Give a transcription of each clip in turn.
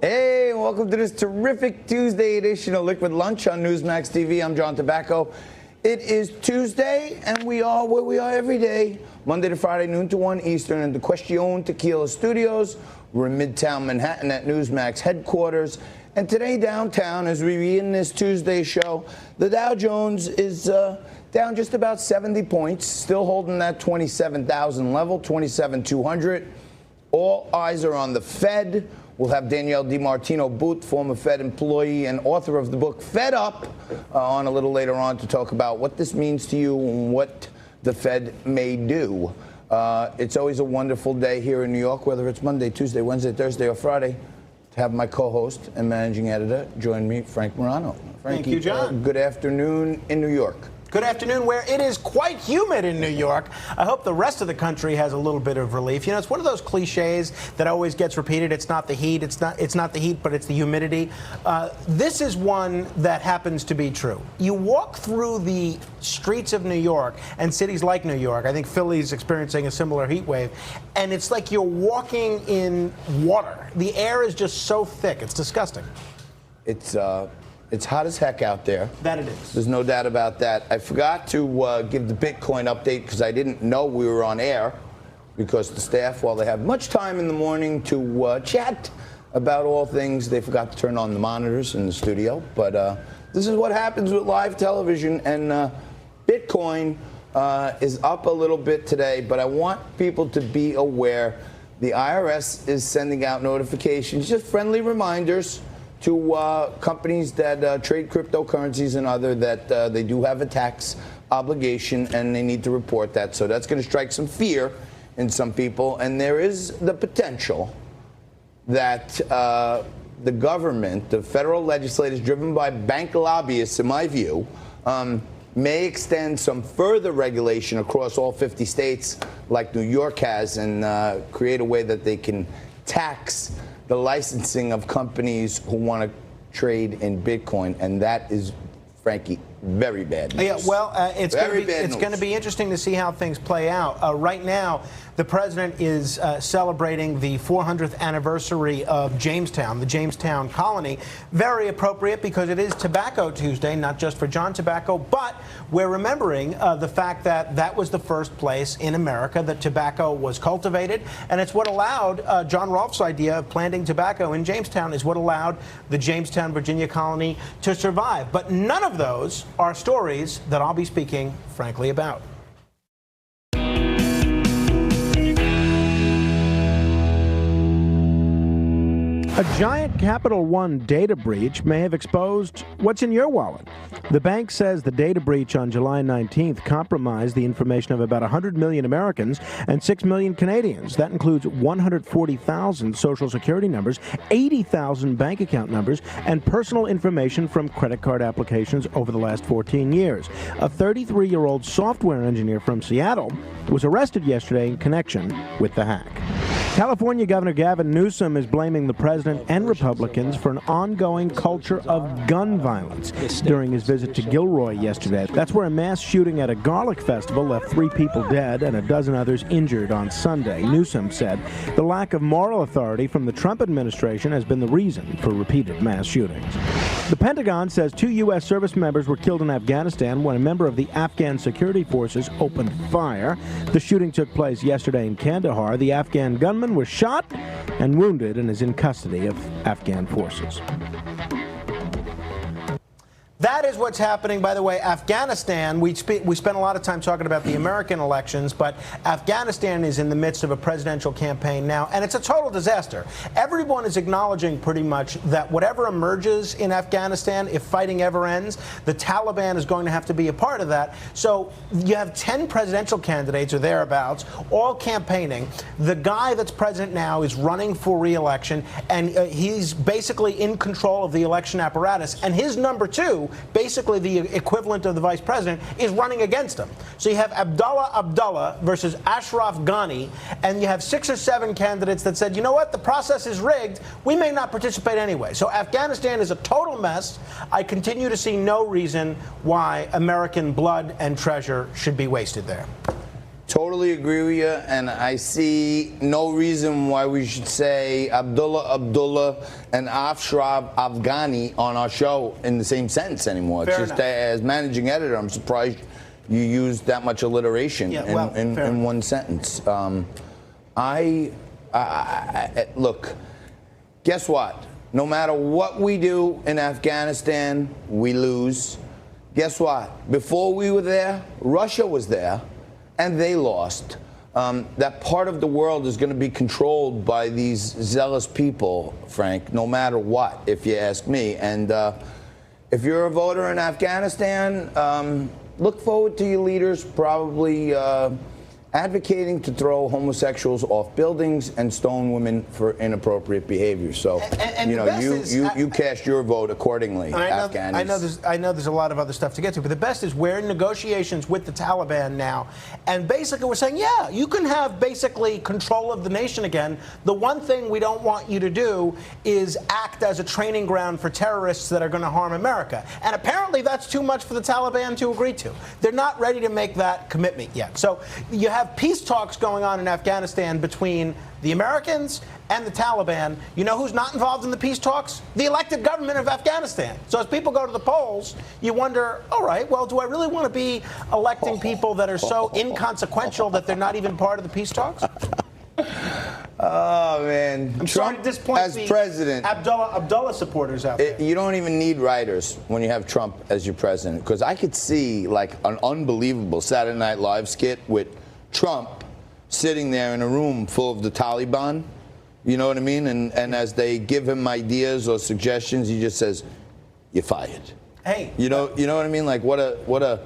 Hey, welcome to this terrific Tuesday edition of Liquid Lunch on Newsmax TV. I'm John Tobacco. It is Tuesday, and we are where we are every day, Monday to Friday, noon to 1 Eastern, in the Question Tequila Studios. We're in Midtown Manhattan at Newsmax headquarters. And today downtown, as we begin this Tuesday show, the Dow Jones is down just about 70 points, still holding that 27,000 level, 27,200. All eyes are on the Fed. We'll have Danielle DiMartino-Booth, former Fed employee and author of the book Fed Up, on a little later on to talk about what this means to you and what the Fed may do. It's always a wonderful day here in New York, whether it's Monday, Tuesday, Wednesday, Thursday, or Friday, to have my co-host and managing editor join me, Frank Morano. Thank you, John. Good afternoon in New York. Good afternoon, where it is quite humid in New York. I hope the rest of the country has a little bit of relief. You know, it's one of those cliches that always gets repeated. It's not the heat. It's not the heat, but it's the humidity. This is one that happens to be true. You walk through the streets of New York and cities like New York. I think Philly's experiencing a similar heat wave, and it's like you're walking in water. The air is just so thick. It's disgusting. It's hot as heck out there. That it is. There's no doubt about that. I forgot to give the Bitcoin update because I didn't know we were on air, because the staff, while they have much time in the morning to chat about all things, they forgot to turn on the monitors in the studio. But this is what happens with live television, and Bitcoin is up a little bit today, but I want people to be aware the IRS is sending out notifications, just friendly reminders to companies that trade cryptocurrencies and other that they do have a tax obligation and they need to report that. So that's going to strike some fear in some people. And there is the potential that the government, the federal legislators driven by bank lobbyists, in my view, may extend some further regulation across all 50 states like New York has, and create a way that they can tax the licensing of companies who want to trade in Bitcoin, and that is, Frankie, very bad news. Yeah, well, it's going to be interesting to see how things play out. Right now, the president is celebrating the 400th anniversary of Jamestown, the Jamestown colony. Very appropriate because it is Tobacco Tuesday, not just for John Tobacco, but we're remembering the fact that that was the first place in America that tobacco was cultivated, and it's what allowed John Rolfe's idea of planting tobacco in Jamestown is what allowed the Jamestown, Virginia colony to survive. But none of those are stories that I'll be speaking frankly about. A giant Capital One data breach may have exposed what's in your wallet. The bank says the data breach on July 19th compromised the information of about 100 million Americans and 6 million Canadians. That includes 140,000 Social Security numbers, 80,000 bank account numbers, and personal information from credit card applications over the last 14 years. A 33-year-old software engineer from Seattle was arrested yesterday in connection with the hack. California Governor Gavin Newsom is blaming the president and Republicans for an ongoing culture of gun violence during his visit to Gilroy yesterday. That's where a mass shooting at a garlic festival left 3 people dead and a dozen others injured on Sunday. Newsom said the lack of moral authority from the Trump administration has been the reason for repeated mass shootings. The Pentagon says 2 U.S. service members were killed in Afghanistan when a member of the Afghan security forces opened fire. The shooting took place yesterday in Kandahar. The Afghan gunman was shot and wounded and is in custody of Afghan forces. That is what's happening. By the way, Afghanistan, we spent a lot of time talking about the American elections, but Afghanistan is in the midst of a presidential campaign now, and it's a total disaster. Everyone is acknowledging pretty much that whatever emerges in Afghanistan, if fighting ever ends, the Taliban is going to have to be a part of that. So you have 10 presidential candidates or thereabouts, all campaigning. The guy that's president now is running for re-election, and he's basically in control of the election apparatus, and his number 2, basically the equivalent of the vice president, is running against him. So you have Abdullah versus Ashraf Ghani, and you have 6 or 7 candidates that said, you know what, the process is rigged, we may not participate anyway. So Afghanistan is a total mess. I continue to see no reason why American blood and treasure should be wasted there. Totally agree with you, and I see no reason why we should say Abdullah and Ashraf Afghani on our show in the same sentence anymore. Fair it's just as managing editor, I'm surprised you used that much alliteration in one sentence. Look, guess what? No matter what we do in Afghanistan, we lose. Guess what? Before we were there, Russia was there. And they lost. That part of the world is going to be controlled by these zealous people, Frank, no matter what, if you ask me. And if you're a voter in Afghanistan, look forward to your leaders probably advocating to throw homosexuals off buildings and stone women for inappropriate behavior. So, you cast your vote accordingly, Afghanis. I know there's a lot of other stuff to get to, but the best is we're in negotiations with the Taliban now, and basically we're saying, yeah, you can have basically control of the nation again. The one thing we don't want you to do is act as a training ground for terrorists that are going to harm America. And apparently that's too much for the Taliban to agree to. They're not ready to make that commitment yet. So you have peace talks going on in Afghanistan between the Americans and the Taliban. You know who's not involved in the peace talks? The elected government of Afghanistan. So as people go to the polls, you wonder, all right, well, do I really want to be electing people that are so inconsequential that they're not even part of the peace talks? Oh, man. I'm Trump, sorry to disappoint as president, Abdullah supporters out there. You don't even need writers when you have Trump as your president, because I could see like an unbelievable Saturday Night Live skit with Trump sitting there in a room full of the Taliban, you know what I mean? And as they give him ideas or suggestions, he just says, "You're fired." Hey, you know what I mean? Like what a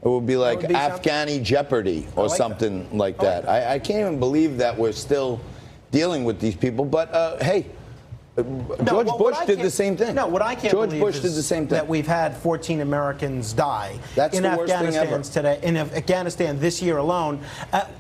it would be like Afghani Jeopardy or something like that. I can't even believe that we're still dealing with these people. But hey. George Bush did the same thing. No, what I can't George believe Bush did the same thing. That we've had 14 Americans die in Afghanistan today, in Afghanistan this year alone,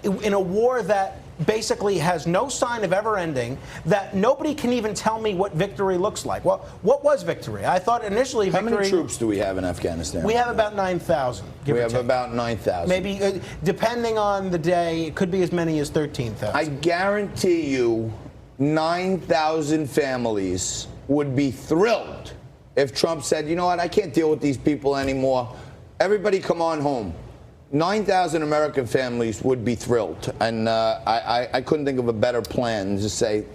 in a war that basically has no sign of ever ending, that nobody can even tell me what victory looks like. Well, what was victory? I thought initially victory... How many troops do we have in Afghanistan? We have about 9,000. We have about 9,000. Maybe, depending on the day, it could be as many as 13,000. I guarantee you 9,000 families would be thrilled if Trump said, you know what, I can't deal with these people anymore. Everybody come on home. 9,000 American families would be thrilled. And I couldn't think of a better plan to say,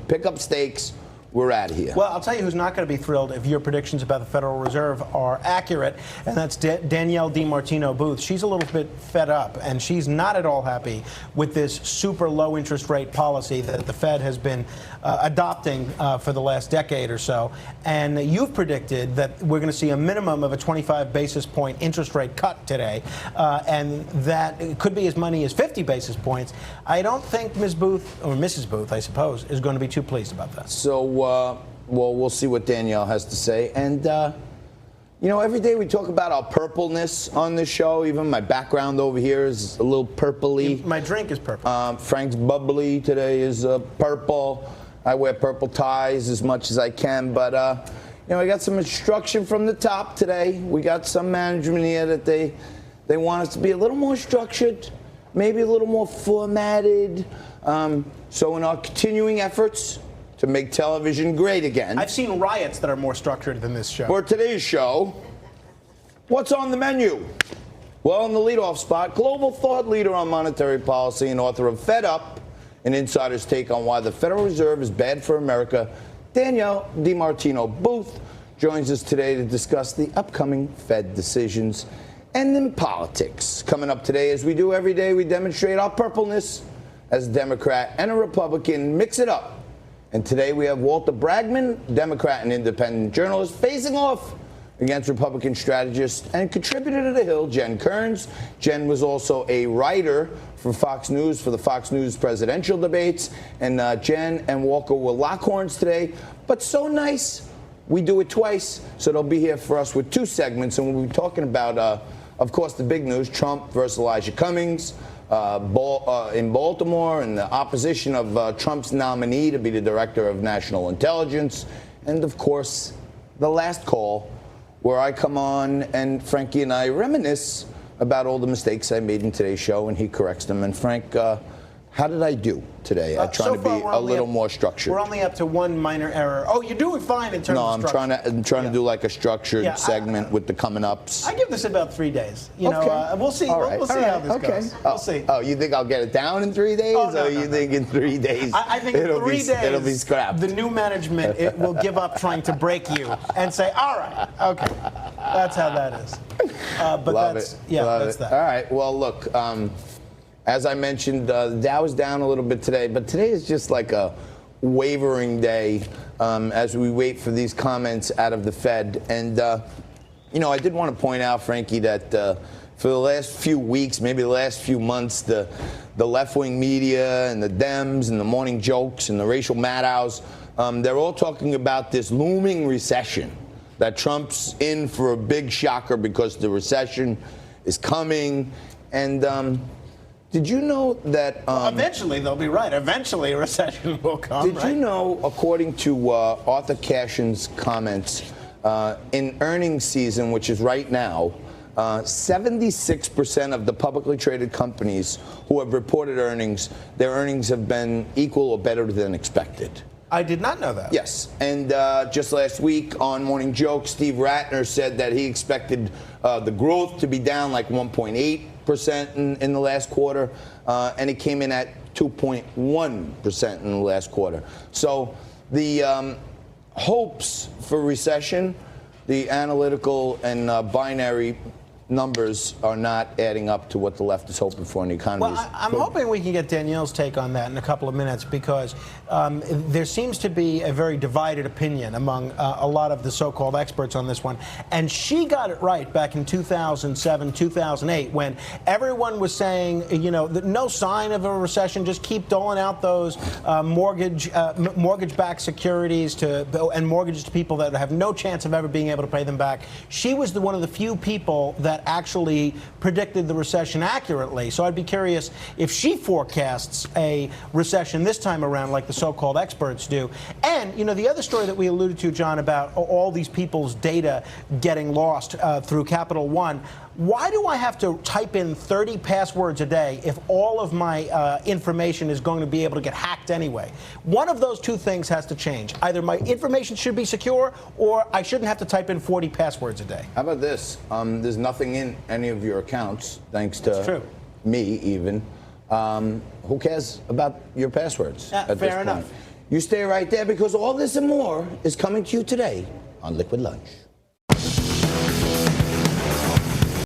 pick up stakes, we're out of here. Well, I'll tell you who's not going to be thrilled if your predictions about the Federal Reserve are accurate, and that's Danielle DiMartino Booth. She's a little bit fed up, and she's not at all happy with this super low interest rate policy that the Fed has been adopting for the last decade or so. And you've predicted that we're going to see a minimum of a 25 basis point interest rate cut today, and that it could be as many as 50 basis points. I don't think Ms. Booth, or Mrs. Booth, I suppose, is going to be too pleased about that. So, well, we'll see what Danielle has to say. And, you know, every day we talk about our purpleness on this show. Even my background over here is a little purpley. My drink is purple. Frank's bubbly today is purple. I wear purple ties as much as I can. But, you know, I got some instruction from the top today. We got some management here that they want us to be a little more structured, maybe a little more formatted. So in our continuing efforts to make television great again. I've seen riots that are more structured than this show. For today's show, what's on the menu? Well, in the leadoff spot, global thought leader on monetary policy and author of Fed Up, an insider's take on why the Federal Reserve is bad for America, Danielle DiMartino Booth joins us today to discuss the upcoming Fed decisions. And then politics. Coming up today, as we do every day, we demonstrate our purpleness as a Democrat and a Republican. Mix it up. And today we have Walter Bragman, Democrat and independent journalist, facing off against Republican strategist and contributor to The Hill, Jen Kearns. Jen was also a writer for Fox News for the Fox News presidential debates. And Jen and Walker were Lockhorns today. But so nice, we do it twice. So they'll be here for us with two segments. And we'll be talking about, of course, the big news, Trump versus Elijah Cummings. In Baltimore, and the opposition of Trump's nominee to be the director of national intelligence, and of course, the last call, where I come on and Frankie and I reminisce about all the mistakes I made in today's show, and he corrects them. And Frank, how did I do today? I'm trying to be a little more structured. We're only up to one minor error. Oh, you're doing fine in terms of structure. No, I'm trying to do like a structured segment with the coming ups. I give this about 3 days. You know, we'll see. We'll see how this goes. We'll see. Oh, you think I'll get it down in 3 days, no, you think in 3 days? I think in 3 days it'll be scrapped. The new management will give up trying to break you and say, "All right, okay." That's how that is. But Love that's it. that's that. All right. Well, look. As I mentioned, the Dow is down a little bit today, but today is just like a wavering day as we wait for these comments out of the Fed. And, I did want to point out, Frankie, that for the last few weeks, maybe the last few months, the left-wing media and the Dems and the morning jokes and the racial madhouse, they're all talking about this looming recession, that Trump's in for a big shocker because the recession is coming. And did you know that... eventually, they'll be right. Eventually, a recession will come, Did you know, according to Arthur Cashin's comments, in earnings season, which is right now, 76% of the publicly traded companies who have reported earnings, their earnings have been equal or better than expected. I did not know that. Yes. And just last week on Morning Joke, Steve Ratner said that he expected the growth to be down like 1.8% in the last quarter, and it came in at 2.1% in the last quarter. So the hopes for recession, the analytical and binary numbers are not adding up to what the left is hoping for in the economy. Well, I'm hoping we can get Danielle's take on that in a couple of minutes, because there seems to be a very divided opinion among a lot of the so-called experts on this one. And she got it right back in 2007, 2008, when everyone was saying, no sign of a recession, just keep doling out those mortgage-backed securities and mortgages to people that have no chance of ever being able to pay them back. She was one of the few people that actually predicted the recession accurately. So I'd be curious if she forecasts a recession this time around like the so-called experts do. And, the other story that we alluded to, John, about all these people's data getting lost through Capital One. Why do I have to type in 30 passwords a day if all of my information is going to be able to get hacked anyway? One of those two things has to change. Either my information should be secure, or I shouldn't have to type in 40 passwords a day. How about this? There's nothing in any of your accounts, thanks to me even. Who cares about your passwords at this point? Fair enough. You stay right there, because all this and more is coming to you today on Liquid Lunch.